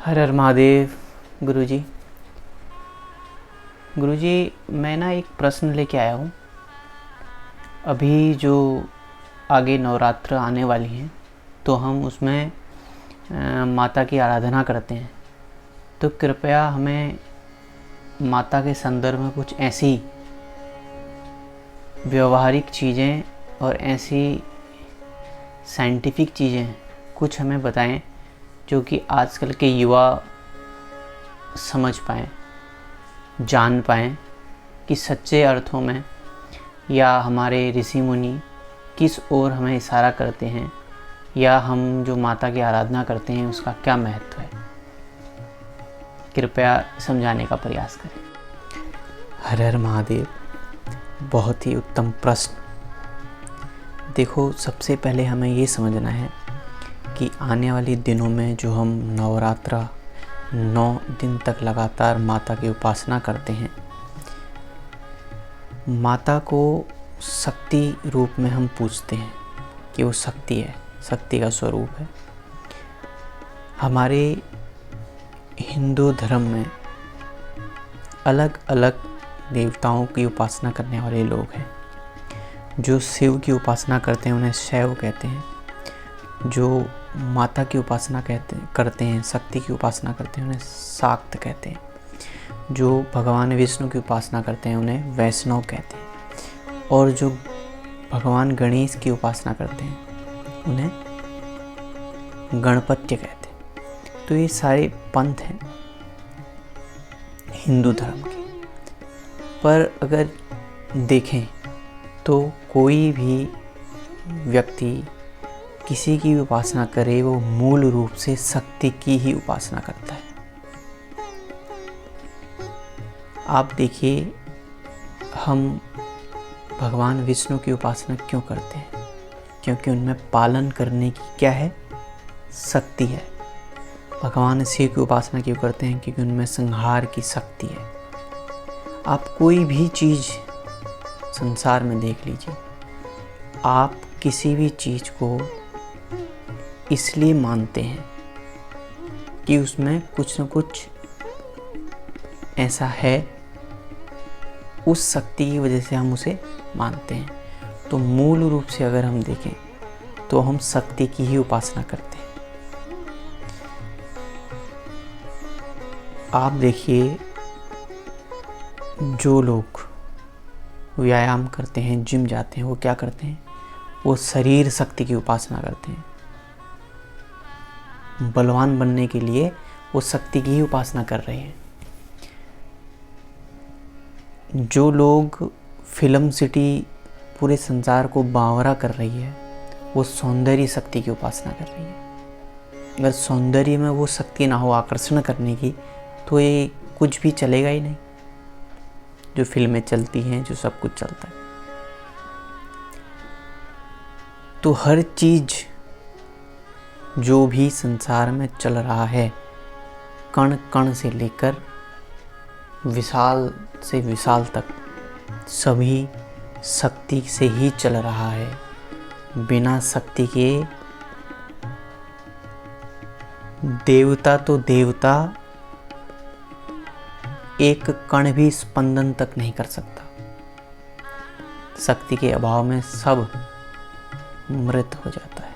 हर हर महादेव। गुरुजी गुरुजी मैं ना एक प्रश्न लेके आया हूँ। अभी जो आगे नवरात्र आने वाली हैं तो हम उसमें माता की आराधना करते हैं, तो कृपया हमें माता के संदर्भ में कुछ ऐसी व्यवहारिक चीज़ें और ऐसी साइंटिफिक चीज़ें कुछ हमें बताएं जो कि आजकल के युवा समझ पाएँ, जान पाएँ कि सच्चे अर्थों में या हमारे ऋषि मुनि किस ओर हमें इशारा करते हैं, या हम जो माता की आराधना करते हैं उसका क्या महत्व है। कृपया समझाने का प्रयास करें। हर हर महादेव। बहुत ही उत्तम प्रश्न। देखो, सबसे पहले हमें ये समझना है कि आने वाले दिनों में जो हम नवरात्रा 9 दिन तक लगातार माता की उपासना करते हैं, माता को शक्ति रूप में हम पूजते हैं कि वो शक्ति है, शक्ति का स्वरूप है। हमारे हिंदू धर्म में अलग अलग देवताओं की उपासना करने वाले लोग हैं। जो शिव की उपासना करते हैं उन्हें शैव कहते हैं। जो माता की उपासना करते हैं, शक्ति की उपासना करते हैं, उन्हें शाक्त कहते हैं। जो भगवान विष्णु की उपासना करते हैं उन्हें वैष्णव कहते हैं। और जो भगवान गणेश की उपासना करते हैं उन्हें गणपत्य कहते हैं। तो ये सारे पंथ हैं हिंदू धर्म के। पर अगर देखें तो कोई भी व्यक्ति किसी की भी उपासना करे, वो मूल रूप से शक्ति की ही उपासना करता है। आप देखिए, हम भगवान विष्णु की उपासना क्यों करते हैं? क्योंकि उनमें पालन करने की क्या है? शक्ति है। भगवान शिव की उपासना क्यों करते हैं? क्योंकि उनमें संहार की शक्ति है। आप कोई भी चीज़ संसार में देख लीजिए, आप किसी भी चीज़ को इसलिए मानते हैं कि उसमें कुछ न कुछ ऐसा है, उस शक्ति की वजह से हम उसे मानते हैं। तो मूल रूप से अगर हम देखें तो हम शक्ति की ही उपासना करते हैं। आप देखिए, जो लोग व्यायाम करते हैं, जिम जाते हैं, वो क्या करते हैं? वो शरीर शक्ति की उपासना करते हैं। बलवान बनने के लिए वो शक्ति की ही उपासना कर रहे हैं। जो लोग फिल्म सिटी पूरे संसार को बावरा कर रही है, वो सौंदर्य शक्ति की उपासना कर रही है। अगर सौंदर्य में वो शक्ति ना हो आकर्षण करने की, तो ये कुछ भी चलेगा ही नहीं। जो फिल्में चलती हैं, जो सब कुछ चलता है, तो हर चीज़ जो भी संसार में चल रहा है, कण कण से लेकर विशाल से विशाल तक, सभी शक्ति से ही चल रहा है। बिना शक्ति के देवता तो देवता एक कण भी स्पंदन तक नहीं कर सकता। शक्ति के अभाव में सब मृत हो जाता है।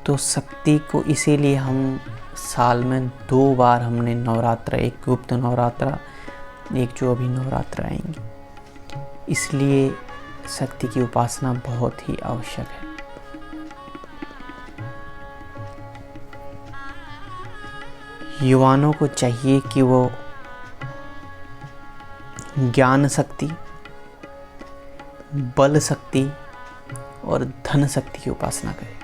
तो शक्ति को इसीलिए हम साल में 2 बार हमने नवरात्र, एक गुप्त नवरात्रा, एक जो अभी नवरात्र आएंगी, इसलिए शक्ति की उपासना बहुत ही आवश्यक है। युवाओं को चाहिए कि वो ज्ञान शक्ति, बल शक्ति और धन शक्ति की उपासना करें।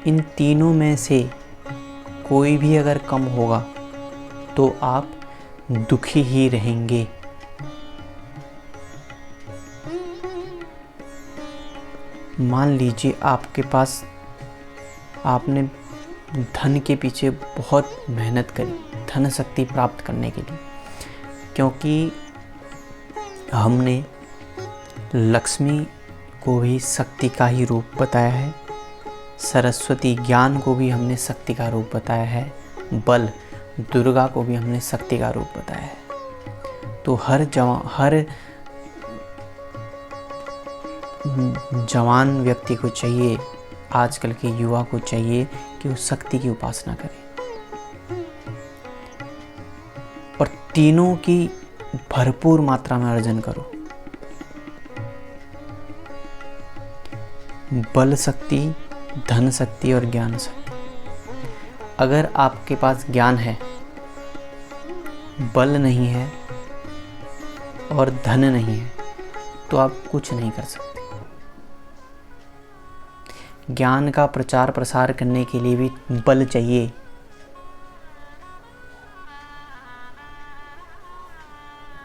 इन तीनों में से कोई भी अगर कम होगा तो आप दुखी ही रहेंगे। मान लीजिए आपके पास, आपने धन के पीछे बहुत मेहनत करी धन शक्ति प्राप्त करने के लिए, क्योंकि हमने लक्ष्मी को भी शक्ति का ही रूप बताया है सरस्वती ज्ञान को भी हमने शक्ति का रूप बताया है, बल दुर्गा को भी हमने शक्ति का रूप बताया है। तो हर जवान व्यक्ति को चाहिए, आजकल के युवा को चाहिए कि वो शक्ति की उपासना करे और तीनों की भरपूर मात्रा में अर्जन करो। बल शक्ति, धन शक्ति और ज्ञान शक्ति। अगर आपके पास ज्ञान है, बल नहीं है और धन नहीं है तो आप कुछ नहीं कर सकते। ज्ञान का प्रचार प्रसार करने के लिए भी बल चाहिए,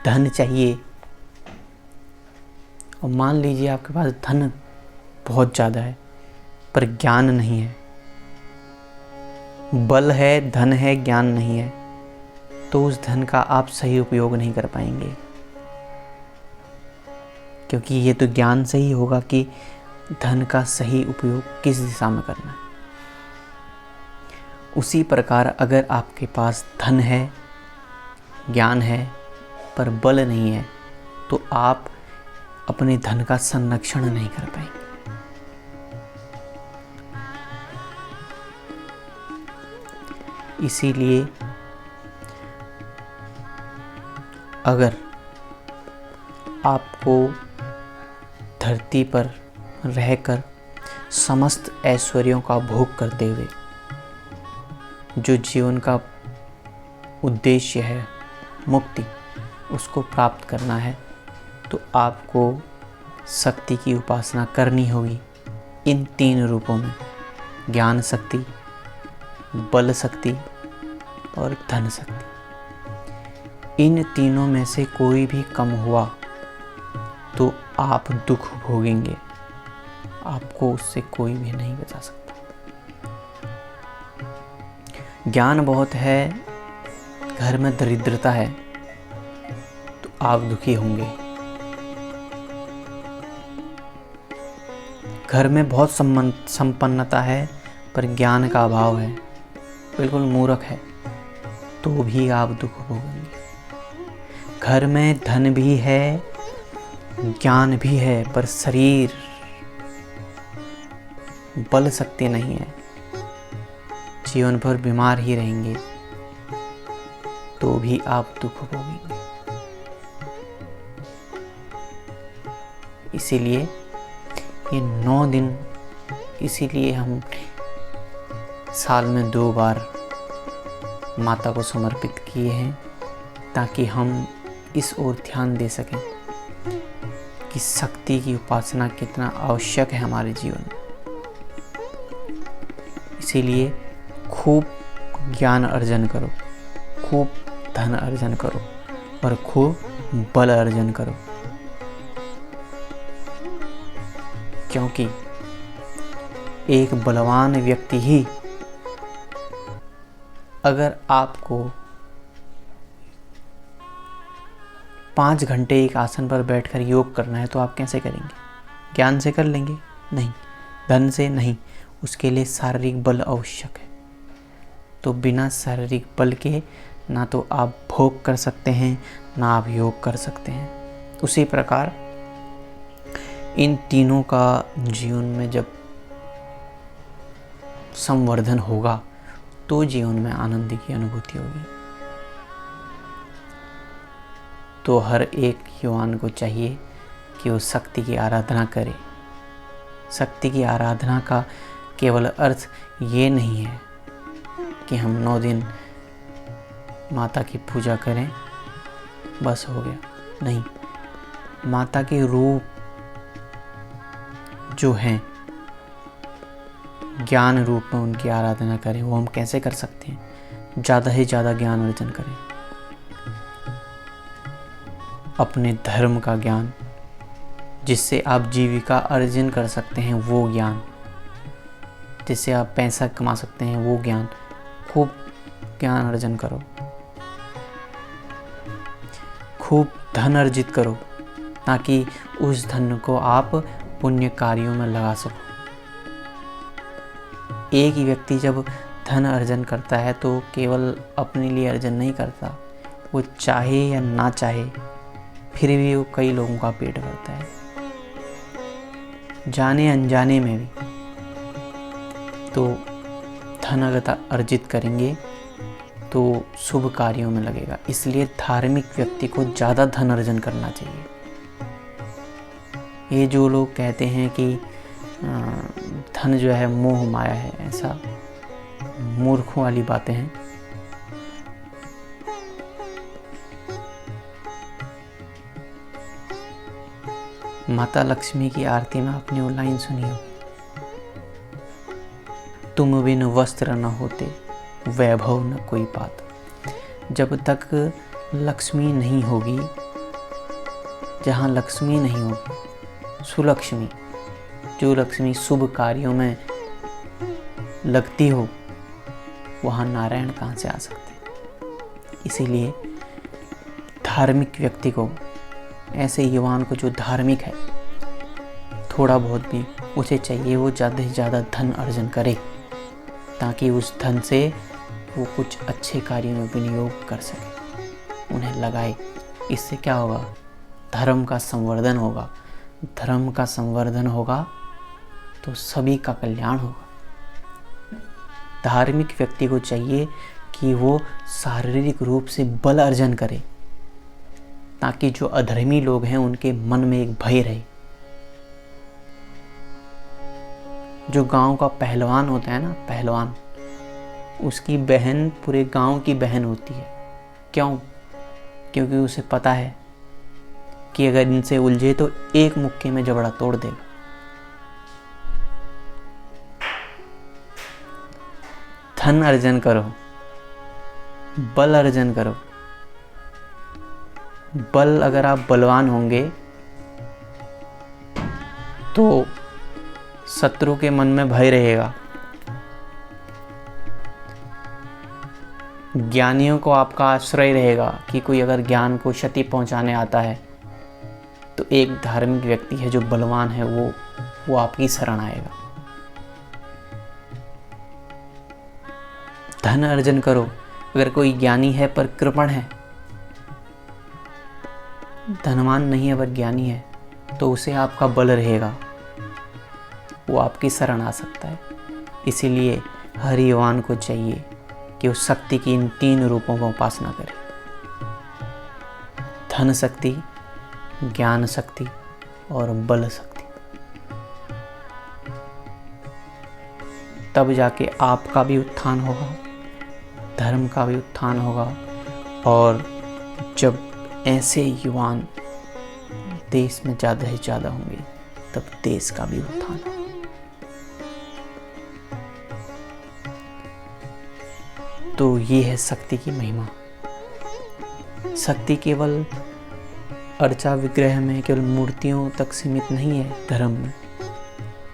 धन चाहिए। और मान लीजिए आपके पास धन बहुत ज़्यादा है पर ज्ञान नहीं है, बल है, धन है, ज्ञान नहीं है, तो उस धन का आप सही उपयोग नहीं कर पाएंगे। क्योंकि ये तो ज्ञान से ही होगा कि धन का सही उपयोग किस दिशा में करना है। उसी प्रकार अगर आपके पास धन है, ज्ञान है पर बल नहीं है तो आप अपने धन का संरक्षण नहीं कर पाएंगे। इसीलिए अगर आपको धरती पर रहकर समस्त ऐश्वर्यों का भोग करते हुए जो जीवन का उद्देश्य है मुक्ति, उसको प्राप्त करना है तो आपको शक्ति की उपासना करनी होगी इन तीन रूपों में, ज्ञान शक्ति, बल शक्ति और धन शक्ति। इन तीनों में से कोई भी कम हुआ तो आप दुख भोगेंगे, आपको उससे कोई भी नहीं बचा सकता। ज्ञान बहुत है, घर में दरिद्रता है तो आप दुखी होंगे। घर में बहुत संपन्नता है पर ज्ञान का अभाव है, बिल्कुल मूर्ख है, तो भी आप दुख भोगेंगे। घर में धन भी है, ज्ञान भी है पर शरीर, बल शक्ति नहीं है, जीवन भर बीमार ही रहेंगे तो भी आप दुख भोगेंगे। इसीलिए ये 9 दिन, इसीलिए हम साल में 2 बार माता को समर्पित किए हैं ताकि हम इस ओर ध्यान दे सकें कि शक्ति की उपासना कितना आवश्यक है हमारे जीवन में। इसीलिए खूब ज्ञान अर्जन करो, खूब धन अर्जन करो और खूब बल अर्जन करो, क्योंकि एक बलवान व्यक्ति ही अगर आपको 5 घंटे एक आसन पर बैठकर योग करना है तो आप कैसे करेंगे? ज्ञान से कर लेंगे? नहीं। धन से? नहीं। उसके लिए शारीरिक बल आवश्यक है। तो बिना शारीरिक बल के ना तो आप भोग कर सकते हैं ना आप योग कर सकते हैं। उसी प्रकार इन तीनों का जीवन में जब संवर्धन होगा तो जीवन में आनंद की अनुभूति होगी। तो हर एक युवान को चाहिए कि वो शक्ति की आराधना करे। शक्ति की आराधना का केवल अर्थ ये नहीं है कि हम 9 दिन माता की पूजा करें बस हो गया, नहीं। माता के रूप जो हैं, ज्ञान रूप में उनकी आराधना करें। वो हम कैसे कर सकते हैं? ज़्यादा से ज़्यादा ज्ञान अर्जन करें, अपने धर्म का ज्ञान, जिससे आप जीविका अर्जन कर सकते हैं वो ज्ञान, जिससे आप पैसा कमा सकते हैं वो ज्ञान। खूब ज्ञान अर्जन करो, खूब धन अर्जित करो ताकि उस धन को आप पुण्य कार्यों में लगा सको। एक ही व्यक्ति जब धन अर्जन करता है तो केवल अपने लिए अर्जन नहीं करता, वो चाहे या ना चाहे फिर भी वो कई लोगों का पेट भरता है, जाने अनजाने में भी। तो धन अगर अर्जित करेंगे तो शुभ कार्यों में लगेगा, इसलिए धार्मिक व्यक्ति को ज़्यादा धन अर्जन करना चाहिए। ये जो लोग कहते हैं कि धन जो है मोह माया है, ऐसा मूर्खों वाली बातें हैं। माता लक्ष्मी की आरती में आपने वो लाइन सुनी हो, तुम बिन वस्त्र न होते वैभव न कोई पात। जब तक लक्ष्मी नहीं होगी, जहाँ लक्ष्मी नहीं होगी, सुलक्ष्मी, जो लक्ष्मी शुभ कार्यों में लगती हो, वहाँ नारायण कहाँ से आ सकते हैं। इसीलिए धार्मिक व्यक्ति को, ऐसे युवान को जो धार्मिक है, थोड़ा बहुत भी उसे चाहिए वो ज़्यादा से ज़्यादा धन अर्जन करे, ताकि उस धन से वो कुछ अच्छे कार्यों में विनियोग कर सके, उन्हें लगाए। इससे क्या होगा? धर्म का संवर्धन होगा। धर्म का संवर्धन होगा तो सभी का कल्याण होगा। धार्मिक व्यक्ति को चाहिए कि वो शारीरिक रूप से बल अर्जन करे, ताकि जो अधर्मी लोग हैं उनके मन में एक भय रहे। जो गांव का पहलवान होता है ना, पहलवान, उसकी बहन पूरे गांव की बहन होती है। क्यों? क्योंकि उसे पता है कि अगर इनसे उलझे तो एक मुक्के में जबड़ा तोड़ देगा। धन अर्जन करो, बल अर्जन करो। बल, अगर आप बलवान होंगे तो शत्रु के मन में भय रहेगा। ज्ञानियों को आपका आश्रय रहेगा कि कोई अगर ज्ञान को क्षति पहुंचाने आता है तो एक धार्मिक व्यक्ति है जो बलवान है, वो आपकी शरण आएगा। धन अर्जन करो। अगर कोई ज्ञानी है पर कृपण है, धनवान नहीं है पर ज्ञानी है, तो उसे आपका बल रहेगा, वो आपकी शरण आ सकता है। इसीलिए हर युवान को चाहिए कि वो शक्ति की इन 3 रूपों में उपासना करे: धन शक्ति, ज्ञान शक्ति और बल शक्ति। तब जाके आपका भी उत्थान होगा, धर्म का भी उत्थान होगा। और जब ऐसे युवान देश में ज़्यादा से ज़्यादा होंगे, तब देश का भी उत्थान होगा। तो ये है शक्ति की महिमा। शक्ति केवल अर्चा विग्रह में, केवल मूर्तियों तक सीमित नहीं है। धर्म में,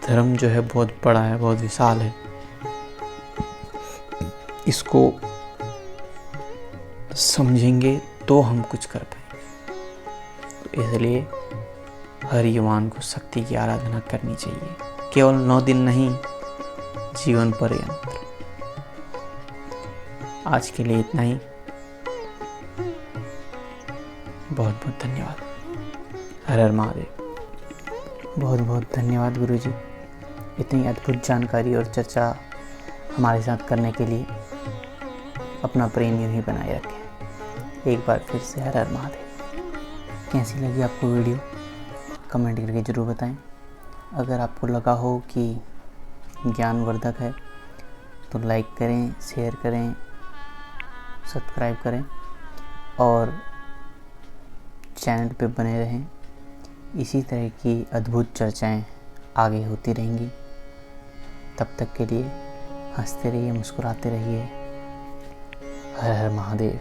धर्म जो है बहुत बड़ा है, बहुत विशाल है। इसको समझेंगे तो हम कुछ कर पाएंगे। तो इसलिए हर युवान को शक्ति की आराधना करनी चाहिए, केवल 9 दिन नहीं, जीवन पर्यंत। आज के लिए इतना ही। बहुत बहुत धन्यवाद। हर हर महादेव। बहुत बहुत धन्यवाद गुरुजी, इतनी अद्भुत जानकारी और चर्चा हमारे साथ करने के लिए। अपना प्रेम यूं ही बनाए रखें। एक बार फिर से हर हर महादेव। कैसी लगी आपको वीडियो, कमेंट करके ज़रूर बताएं। अगर आपको लगा हो कि ज्ञानवर्धक है तो लाइक करें, शेयर करें, सब्सक्राइब करें और चैनल पे बने रहें। इसी तरह की अद्भुत चर्चाएं आगे होती रहेंगी। तब तक के लिए हंसते रहिए, मुस्कुराते रहिए। हर हर महादेव।